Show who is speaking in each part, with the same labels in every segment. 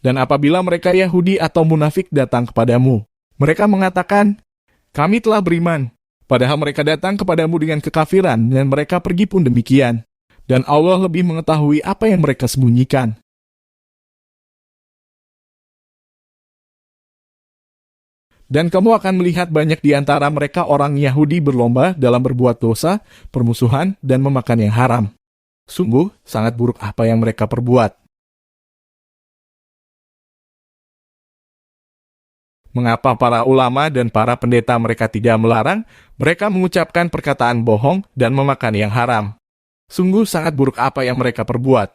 Speaker 1: Dan apabila mereka Yahudi atau munafik datang kepadamu, mereka mengatakan, kami telah beriman. Padahal mereka datang kepadamu dengan kekafiran, dan mereka pergi pun demikian. Dan Allah lebih mengetahui apa yang mereka sembunyikan. Dan kamu akan melihat banyak di antara mereka orang Yahudi berlomba dalam berbuat dosa, permusuhan, dan memakan yang haram. Sungguh, sangat buruk apa yang mereka perbuat. Mengapa para ulama dan para pendeta mereka tidak melarang? Mereka mengucapkan perkataan bohong dan memakan yang haram. Sungguh sangat buruk apa yang mereka perbuat.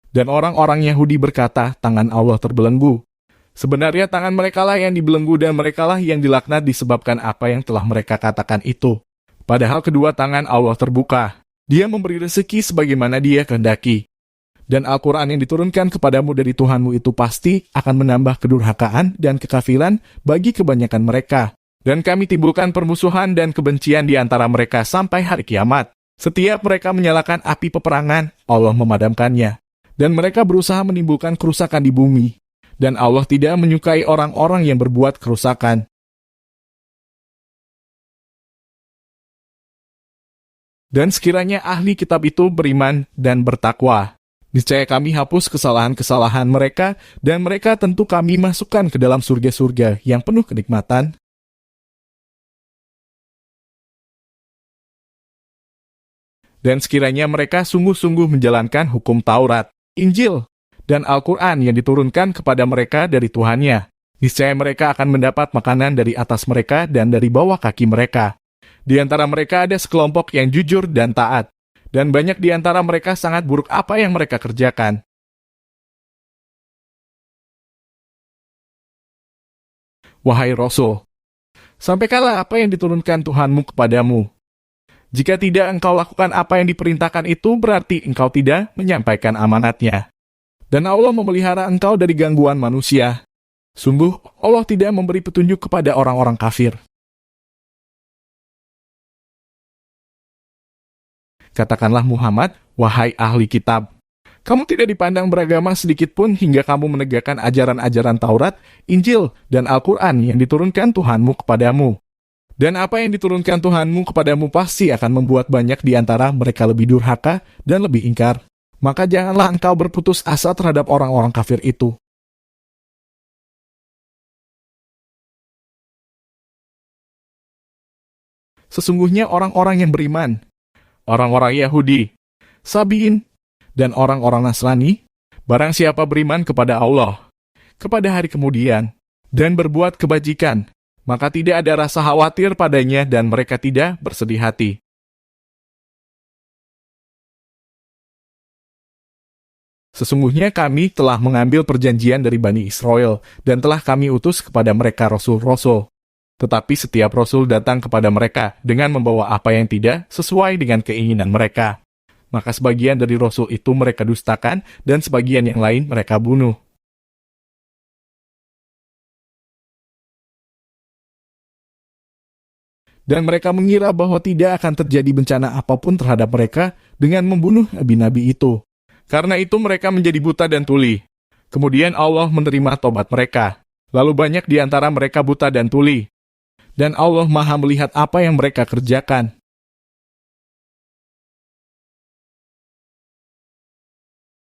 Speaker 1: Dan orang-orang Yahudi berkata, tangan Allah terbelenggu. Sebenarnya tangan merekalah yang dibelenggu dan merekalah yang dilaknat disebabkan apa yang telah mereka katakan itu. Padahal kedua tangan Allah terbuka. Dia memberi rezeki sebagaimana Dia kehendaki. Dan Al-Quran yang diturunkan kepadamu dari Tuhanmu itu pasti akan menambah kedurhakaan dan kekafiran bagi kebanyakan mereka. Dan kami timbulkan permusuhan dan kebencian di antara mereka sampai hari kiamat. Setiap mereka menyalakan api peperangan, Allah memadamkannya. Dan mereka berusaha menimbulkan kerusakan di bumi. Dan Allah tidak menyukai orang-orang yang berbuat kerusakan. Dan sekiranya ahli kitab itu beriman dan bertakwa, niscaya kami hapus kesalahan-kesalahan mereka, dan mereka tentu kami masukkan ke dalam surga-surga yang penuh kenikmatan. Dan sekiranya mereka sungguh-sungguh menjalankan hukum Taurat, Injil, dan Al-Quran yang diturunkan kepada mereka dari Tuhannya, niscaya mereka akan mendapat makanan dari atas mereka dan dari bawah kaki mereka. Di antara mereka ada sekelompok yang jujur dan taat, dan banyak di antara mereka sangat buruk apa yang mereka kerjakan. Wahai Rasul, sampaikanlah apa yang diturunkan Tuhanmu kepadamu. Jika tidak engkau lakukan apa yang diperintahkan itu, berarti engkau tidak menyampaikan amanatnya. Dan Allah memelihara engkau dari gangguan manusia. Sungguh, Allah tidak memberi petunjuk kepada orang-orang kafir. Katakanlah Muhammad, wahai ahli kitab, kamu tidak dipandang beragama sedikit pun hingga kamu menegakkan ajaran-ajaran Taurat, Injil, dan Al-Quran yang diturunkan Tuhanmu kepadamu. Dan apa yang diturunkan Tuhanmu kepadamu pasti akan membuat banyak di antara mereka lebih durhaka dan lebih ingkar. Maka janganlah engkau berputus asa terhadap orang-orang kafir itu. Sesungguhnya orang-orang yang beriman, orang-orang Yahudi, Sabi'in, dan orang-orang Nasrani, barang siapa beriman kepada Allah, kepada hari kemudian, dan berbuat kebajikan, maka tidak ada rasa khawatir padanya dan mereka tidak bersedih hati. Sesungguhnya kami telah mengambil perjanjian dari Bani Israel, dan telah kami utus kepada mereka rasul-rasul. Tetapi setiap rasul datang kepada mereka dengan membawa apa yang tidak sesuai dengan keinginan mereka. Maka sebagian dari rasul itu mereka dustakan, dan sebagian yang lain mereka bunuh. Dan mereka mengira bahwa tidak akan terjadi bencana apapun terhadap mereka dengan membunuh nabi-nabi itu. Karena itu mereka menjadi buta dan tuli. Kemudian Allah menerima tobat mereka. Lalu banyak di antara mereka buta dan tuli. Dan Allah Maha melihat apa yang mereka kerjakan.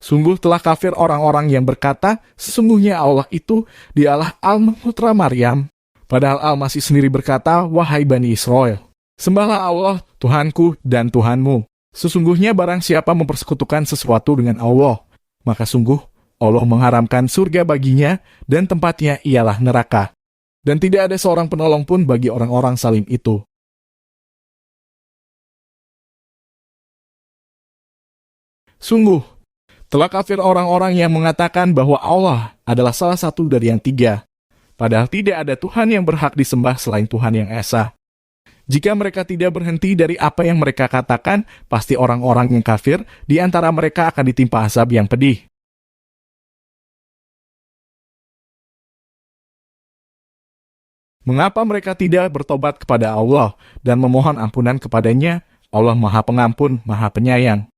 Speaker 1: Sungguh telah kafir orang-orang yang berkata, sesungguhnya Allah itu dialah Al-Putra Maryam. Padahal Al-Masih sendiri berkata, wahai Bani Israel, sembahlah Allah, Tuhanku dan Tuhanmu. Sesungguhnya barang siapa mempersekutukan sesuatu dengan Allah, maka sungguh Allah mengharamkan surga baginya dan tempatnya ialah neraka. Dan tidak ada seorang penolong pun bagi orang-orang zalim itu. Sungguh, telah kafir orang-orang yang mengatakan bahwa Allah adalah salah satu dari yang tiga. Padahal tidak ada Tuhan yang berhak disembah selain Tuhan yang Esa. Jika mereka tidak berhenti dari apa yang mereka katakan, pasti orang-orang yang kafir di antara mereka akan ditimpa azab yang pedih. Mengapa mereka tidak bertobat kepada Allah dan memohon ampunan kepadanya? Allah Maha Pengampun, Maha Penyayang.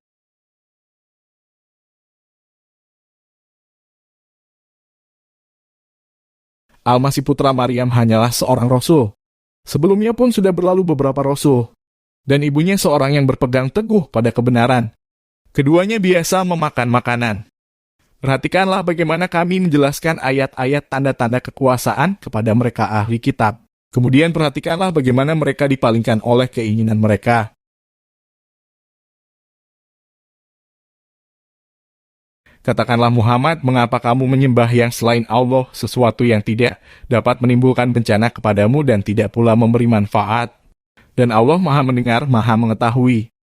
Speaker 1: Al-Masih putra Maryam hanyalah seorang rasul. Sebelumnya pun sudah berlalu beberapa rasul, dan ibunya seorang yang berpegang teguh pada kebenaran. Keduanya biasa memakan makanan. Perhatikanlah bagaimana kami menjelaskan ayat-ayat tanda-tanda kekuasaan kepada mereka ahli kitab. Kemudian perhatikanlah bagaimana mereka dipalingkan oleh keinginan mereka. Katakanlah Muhammad, mengapa kamu menyembah yang selain Allah, sesuatu yang tidak dapat menimbulkan bencana kepadamu dan tidak pula memberi manfaat? Dan Allah Maha Mendengar, Maha Mengetahui.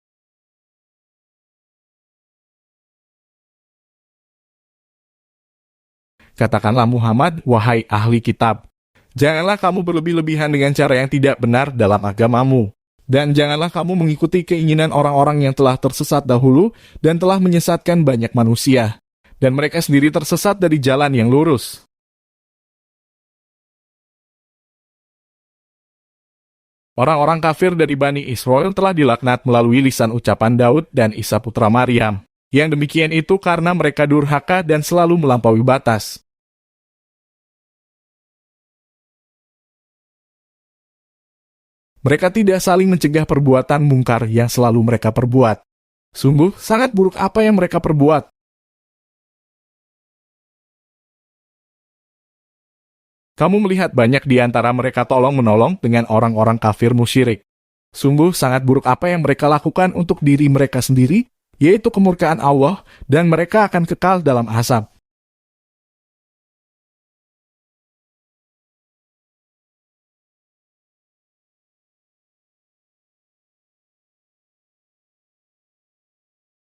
Speaker 1: Katakanlah Muhammad, wahai ahli kitab, janganlah kamu berlebih-lebihan dengan cara yang tidak benar dalam agamamu. Dan janganlah kamu mengikuti keinginan orang-orang yang telah tersesat dahulu dan telah menyesatkan banyak manusia. Dan mereka sendiri tersesat dari jalan yang lurus. Orang-orang kafir dari Bani Israel telah dilaknat melalui lisan ucapan Daud dan Isa putra Maryam. Yang demikian itu karena mereka durhaka dan selalu melampaui batas. Mereka tidak saling mencegah perbuatan mungkar yang selalu mereka perbuat. Sungguh, sangat buruk apa yang mereka perbuat. Kamu melihat banyak di antara mereka tolong-menolong dengan orang-orang kafir musyrik. Sungguh sangat buruk apa yang mereka lakukan untuk diri mereka sendiri, yaitu kemurkaan Allah, dan mereka akan kekal dalam azab.